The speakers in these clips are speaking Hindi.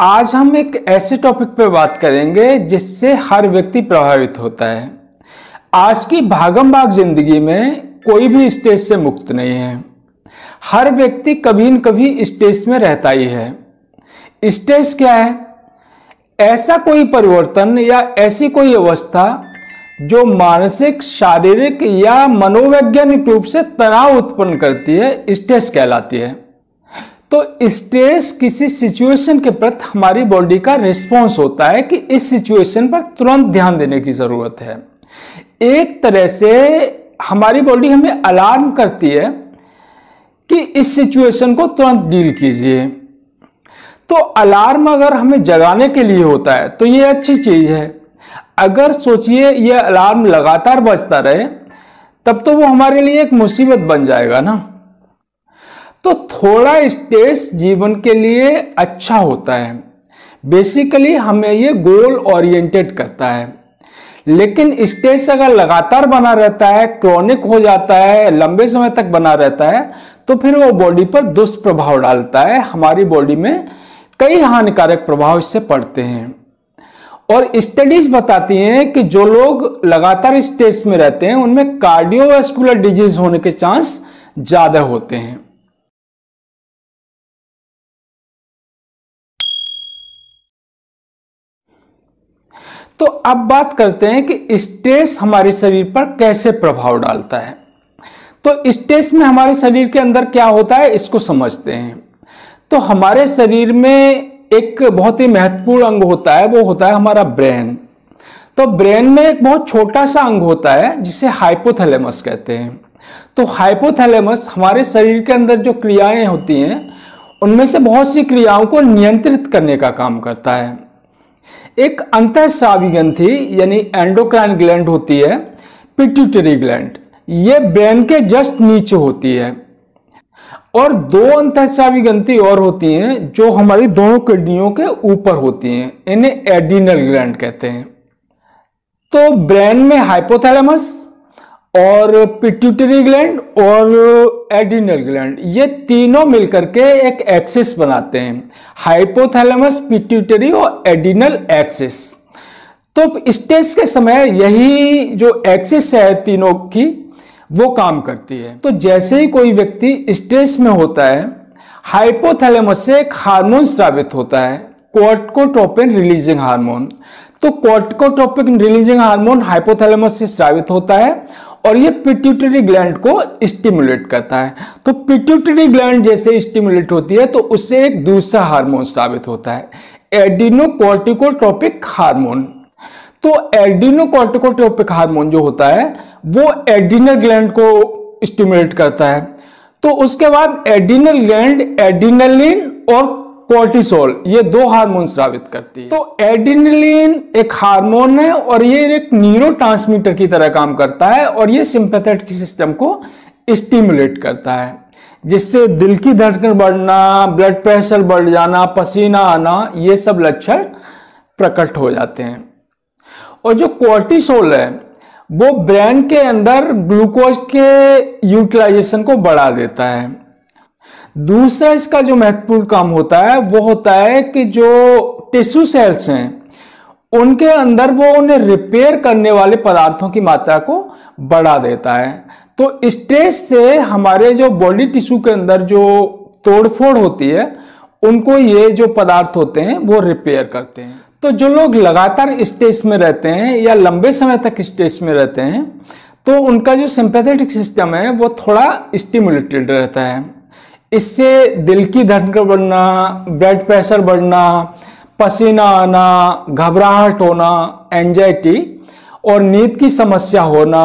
आज हम एक ऐसे टॉपिक पर बात करेंगे जिससे हर व्यक्ति प्रभावित होता है। आज की भागम भाग जिंदगी में कोई भी स्ट्रेस से मुक्त नहीं है। हर व्यक्ति कभी न कभी स्ट्रेस में रहता ही है। स्ट्रेस क्या है? ऐसा कोई परिवर्तन या ऐसी कोई अवस्था जो मानसिक, शारीरिक या मनोवैज्ञानिक रूप से तनाव उत्पन्न करती है, स्ट्रेस कहलाती है। तो स्ट्रेस किसी सिचुएशन के प्रति हमारी बॉडी का रिस्पॉन्स होता है कि इस सिचुएशन पर तुरंत ध्यान देने की जरूरत है। एक तरह से हमारी बॉडी हमें अलार्म करती है कि इस सिचुएशन को तुरंत डील कीजिए। तो अलार्म अगर हमें जगाने के लिए होता है तो ये अच्छी चीज है। अगर सोचिए ये अलार्म लगातार बजता रहे तब तो वो हमारे लिए एक मुसीबत बन जाएगा ना। तो थोड़ा स्ट्रेस जीवन के लिए अच्छा होता है। बेसिकली हमें ये गोल ओरिएंटेड करता है। लेकिन स्ट्रेस अगर लगातार बना रहता है, क्रॉनिक हो जाता है, लंबे समय तक बना रहता है, तो फिर वो बॉडी पर दुष्प्रभाव डालता है। हमारी बॉडी में कई हानिकारक प्रभाव इससे पड़ते हैं। और स्टडीज बताती हैं कि जो लोग लगातार स्ट्रेस में रहते हैं उनमें कार्डियोवैस्कुलर डिजीज होने के चांस ज्यादा होते हैं। तो अब बात करते हैं कि स्ट्रेस हमारे शरीर पर कैसे प्रभाव डालता है। तो स्ट्रेस में हमारे शरीर के अंदर क्या होता है इसको समझते हैं। तो हमारे शरीर में एक बहुत ही महत्वपूर्ण अंग होता है, वो होता है हमारा ब्रेन। तो ब्रेन में एक बहुत छोटा सा अंग होता है जिसे हाइपोथैलेमस कहते हैं। तो हाइपोथैलेमस हमारे शरीर के अंदर जो क्रियाएं होती हैं उनमें से बहुत सी क्रियाओं को नियंत्रित करने का काम करता है। एक अंतःस्रावी ग्रंथि यानी एंडोक्राइन ग्लैंड होती है, पिट्यूटरी ग्लैंड, ये ब्रेन के जस्ट नीचे होती है। और दो अंतःस्रावी ग्रंथि और होती हैं जो हमारी दोनों किडनियों के ऊपर होती हैं, इन्हें एड्रिनल ग्लैंड कहते हैं। तो ब्रेन में हाइपोथैलेमस और पिट्यूटरी ग्लैंड और एड्रिनल ग्लैंड, ये तीनों मिलकर के एक एक्सिस बनाते हैं, हाइपोथैलेमस, पिट्यूटरी और एड्रिनल एक्सिस। तो स्ट्रेस के समय यही जो एक्सिस है तीनों की वो काम करती है। तो जैसे ही कोई व्यक्ति स्ट्रेस में होता है, हाइपोथैलेमस से एक हार्मोन स्रावित होता है, कोर्टिकोट्रोपिन रिलीजिंग हार्मोन। तो कोर्टिकोट्रोपिन रिलीजिंग हार्मोन हाइपोथैलेमस से स्रावित होता है और ये पिट्यूटरी ग्लैंड को स्टिमुलेट करता है। तो पिट्यूटरी ग्लैंड जैसे स्टिमुलेट होती है तो उससे एक दूसरा हार्मोन स्रावित होता है, एड्रिनोकोर्टिकोट्रोपिक हार्मोन। तो एड्रिनोकोर्टिकोट्रोपिक हार्मोन जो होता है वो एड्रिनल ग्लैंड को स्टिमुलेट करता है। तो उसके बाद एड्रिनल ग्लैंड एड्रिनलिन और कोर्टिसोल, ये दो हार्मोन स्रावित करती है। तो एड्रिनलिन एक हार्मोन है और ये एक न्यूरोट्रांसमीटर की तरह काम करता है और ये सिंपैथेटिक सिस्टम को स्टिमुलेट करता है, जिससे दिल की धड़कन बढ़ना, ब्लड प्रेशर बढ़ जाना, पसीना आना, ये सब लक्षण प्रकट हो जाते हैं। और जो कोर्टिसोल है वो ब्रेन के अंदर ग्लूकोज के यूटिलाइजेशन को बढ़ा देता है। दूसरा इसका जो महत्वपूर्ण काम होता है वो होता है कि जो टिश्यू सेल्स हैं उनके अंदर वो उन्हें रिपेयर करने वाले पदार्थों की मात्रा को बढ़ा देता है। तो स्ट्रेस से हमारे जो बॉडी टिश्यू के अंदर जो तोड़फोड़ होती है उनको ये जो पदार्थ होते हैं वो रिपेयर करते हैं। तो जो लोग लगातार स्ट्रेस में रहते हैं या लंबे समय तक स्ट्रेस में रहते हैं तो उनका जो सिंपैथेटिक सिस्टम है वो थोड़ा स्टिमुलेटेड रहता है। इससे दिल की धड़कन बढ़ना, ब्लड प्रेशर बढ़ना, पसीना आना, घबराहट होना, एंजाइटी और नींद की समस्या होना,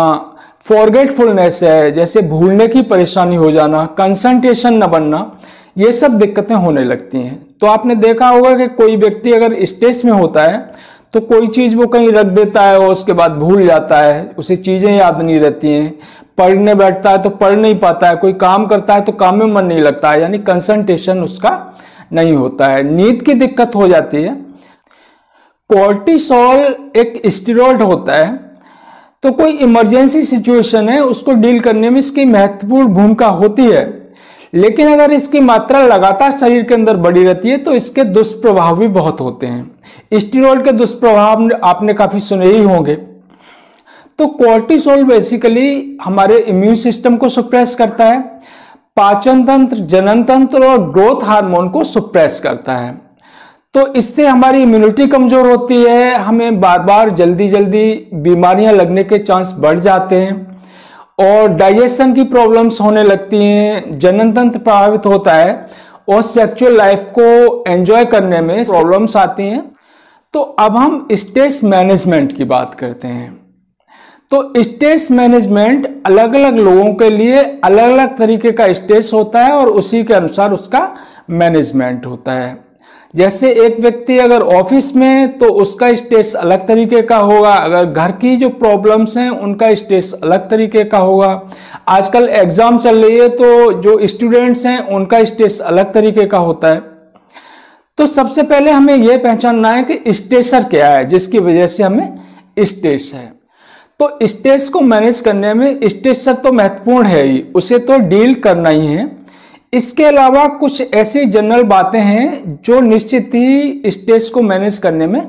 फॉरगेटफुलनेस है जैसे भूलने की परेशानी हो जाना, कंसंट्रेशन न बनना, ये सब दिक्कतें होने लगती हैं। तो आपने देखा होगा कि कोई व्यक्ति अगर स्ट्रेस में होता है तो कोई चीज वो कहीं रख देता है और उसके बाद भूल जाता है, उसे चीजें याद नहीं रहती हैं। पढ़ने बैठता है तो पढ़ नहीं पाता है, कोई काम करता है तो काम में मन नहीं लगता है, यानी कंसंट्रेशन उसका नहीं होता है, नींद की दिक्कत हो जाती है। कोर्टिसोल एक स्टेरॉइड होता है। तो कोई इमरजेंसी सिचुएशन है उसको डील करने में इसकी महत्वपूर्ण भूमिका होती है, लेकिन अगर इसकी मात्रा लगातार शरीर के अंदर बढ़ी रहती है तो इसके दुष्प्रभाव भी बहुत होते हैं। स्टेरॉइड के दुष्प्रभाव आपने काफी सुने ही होंगे। तो कोर्टिसोल बेसिकली हमारे इम्यून सिस्टम को सप्रेस करता है, पाचन तंत्र, जनन तंत्र और ग्रोथ हार्मोन को सप्रेस करता है। तो इससे हमारी इम्यूनिटी कमजोर होती है, हमें बार बार जल्दी जल्दी बीमारियां लगने के चांस बढ़ जाते हैं और डाइजेशन की प्रॉब्लम्स होने लगती हैं, जनन तंत्र प्रभावित होता है और सेक्सुअल लाइफ को एंजॉय करने में प्रॉब्लम्स आती हैं। तो अब हम स्ट्रेस मैनेजमेंट की बात करते हैं। तो स्ट्रेस मैनेजमेंट अलग अलग लोगों के लिए अलग अलग तरीके का स्ट्रेस होता है और उसी के अनुसार उसका मैनेजमेंट होता है। जैसे एक व्यक्ति अगर ऑफिस में तो उसका स्ट्रेस अलग तरीके का होगा, अगर घर की जो प्रॉब्लम्स हैं उनका स्ट्रेस अलग तरीके का होगा। आजकल एग्जाम चल रही है तो जो स्टूडेंट्स हैं उनका स्ट्रेस अलग तरीके का होता है। तो सबसे पहले हमें यह पहचानना है कि स्ट्रेसर क्या है जिसकी वजह से हमें स्ट्रेस है। तो स्ट्रेस को मैनेज करने में स्ट्रेसर तो महत्वपूर्ण है ही, उसे तो डील करना ही है। इसके अलावा कुछ ऐसी जनरल बातें हैं जो निश्चित ही स्ट्रेस को मैनेज करने में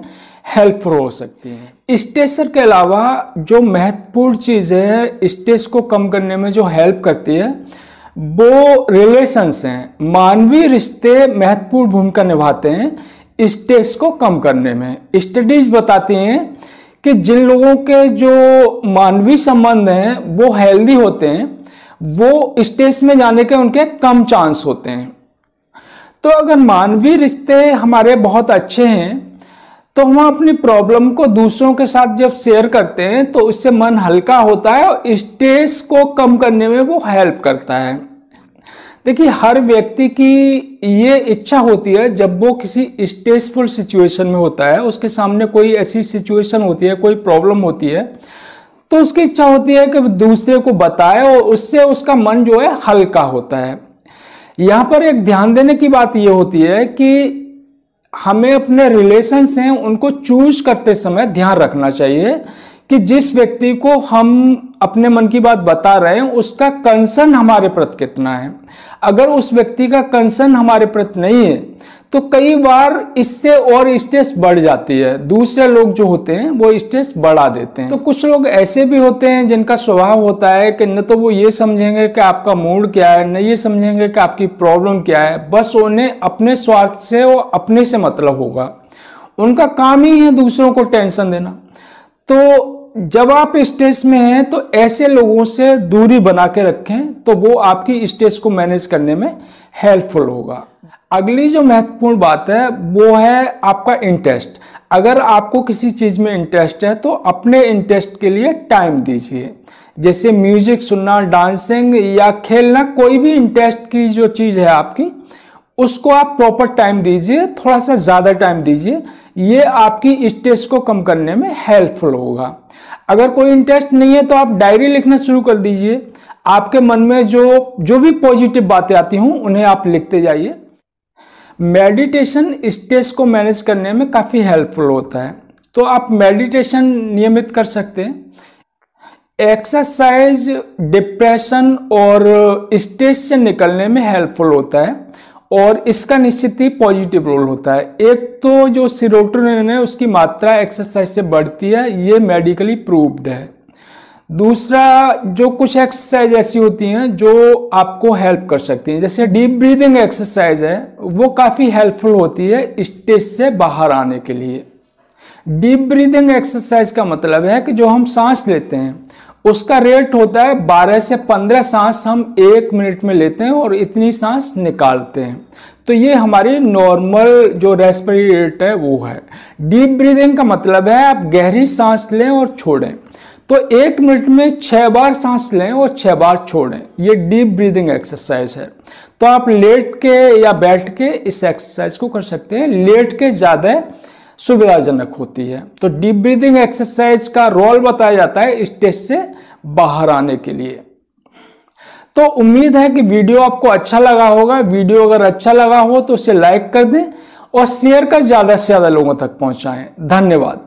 हेल्पफुल हो सकती हैं। स्ट्रेसर के अलावा जो महत्वपूर्ण चीज है स्ट्रेस को कम करने में जो हेल्प करती है वो रिलेशंस हैं। मानवीय रिश्ते महत्वपूर्ण भूमिका निभाते हैं स्ट्रेस को कम करने में। स्टडीज बताती हैं कि जिन लोगों के जो मानवीय संबंध हैं वो हेल्दी होते हैं वो स्ट्रेस में जाने के उनके कम चांस होते हैं। तो अगर मानवीय रिश्ते हमारे बहुत अच्छे हैं तो हम अपनी प्रॉब्लम को दूसरों के साथ जब शेयर करते हैं तो उससे मन हल्का होता है और स्ट्रेस को कम करने में वो हेल्प करता है। देखिए, हर व्यक्ति की ये इच्छा होती है जब वो किसी स्ट्रेसफुल सिचुएशन में होता है, उसके सामने कोई ऐसी सिचुएशन होती है, कोई प्रॉब्लम होती है, तो उसकी इच्छा होती है कि दूसरे को बताए और उससे उसका मन जो है हल्का होता है। यहाँ पर एक ध्यान देने की बात ये होती है कि हमें अपने रिलेशंस हैं उनको चूज करते समय ध्यान रखना चाहिए कि जिस व्यक्ति को हम अपने मन की बात बता रहे हैं उसका कंसर्न हमारे प्रति कितना है। अगर उस व्यक्ति का कंसर्न हमारे प्रति नहीं है तो कई बार इससे और स्ट्रेस बढ़ जाती है। दूसरे लोग जो होते हैं वो स्ट्रेस बढ़ा देते हैं। तो कुछ लोग ऐसे भी होते हैं जिनका स्वभाव होता है कि न तो वो ये समझेंगे कि आपका मूड क्या है, न ये समझेंगे कि आपकी प्रॉब्लम क्या है, बस उन्हें अपने स्वार्थ से और अपने से मतलब होगा। उनका काम ही है दूसरों को टेंशन देना। तो जब आप स्ट्रेस में हैं तो ऐसे लोगों से दूरी बना के रखें तो वो आपकी स्ट्रेस को मैनेज करने में हेल्पफुल होगा। अगली जो महत्वपूर्ण बात है वो है आपका इंटरेस्ट। अगर आपको किसी चीज में इंटरेस्ट है तो अपने इंटरेस्ट के लिए टाइम दीजिए। जैसे म्यूजिक सुनना, डांसिंग या खेलना, कोई भी इंटरेस्ट की जो चीज है आपकी उसको आप प्रॉपर टाइम दीजिए, थोड़ा सा ज्यादा टाइम दीजिए। ये आपकी स्ट्रेस को कम करने में हेल्पफुल होगा। अगर कोई इंटरेस्ट नहीं है तो आप डायरी लिखना शुरू कर दीजिए। आपके मन में जो भी पॉजिटिव बातें आती हों उन्हें आप लिखते जाइए। मेडिटेशन स्ट्रेस को मैनेज करने में काफ़ी हेल्पफुल होता है, तो आप मेडिटेशन नियमित कर सकते हैं। एक्सरसाइज डिप्रेशन और स्ट्रेस से निकलने में हेल्पफुल होता है और इसका निश्चित ही पॉजिटिव रोल होता है। एक तो जो सेरोटोनिन है उसकी मात्रा एक्सरसाइज से बढ़ती है, ये मेडिकली प्रूव्ड है। दूसरा, जो कुछ एक्सरसाइज ऐसी होती हैं जो आपको हेल्प कर सकती हैं, जैसे डीप ब्रीदिंग एक्सरसाइज है, वो काफ़ी हेल्पफुल होती है स्ट्रेस से बाहर आने के लिए। डीप ब्रीदिंग एक्सरसाइज का मतलब है कि जो हम सांस लेते हैं उसका रेट होता है 12 से 15 सांस हम 1 मिनट में लेते हैं और इतनी सांस निकालते हैं। तो ये हमारी नॉर्मल जो रेस्पिरेटरी रेट है वो है। डीप ब्रीदिंग का मतलब है आप गहरी सांस लें और छोड़ें। तो 1 मिनट में 6 बार सांस लें और 6 बार छोड़ें, ये डीप ब्रीदिंग एक्सरसाइज है। तो आप लेट के या बैठ के इस एक्सरसाइज को कर सकते हैं। लेट के ज़्यादा सुविधाजनक होती है। तो डीप ब्रीदिंग एक्सरसाइज का रोल बताया जाता है स्ट्रेस से बाहर आने के लिए। तो उम्मीद है कि वीडियो आपको अच्छा लगा होगा। वीडियो अगर अच्छा लगा हो तो उसे लाइक कर दें और शेयर कर ज़्यादा से ज़्यादा लोगों तक पहुंचाएं। धन्यवाद।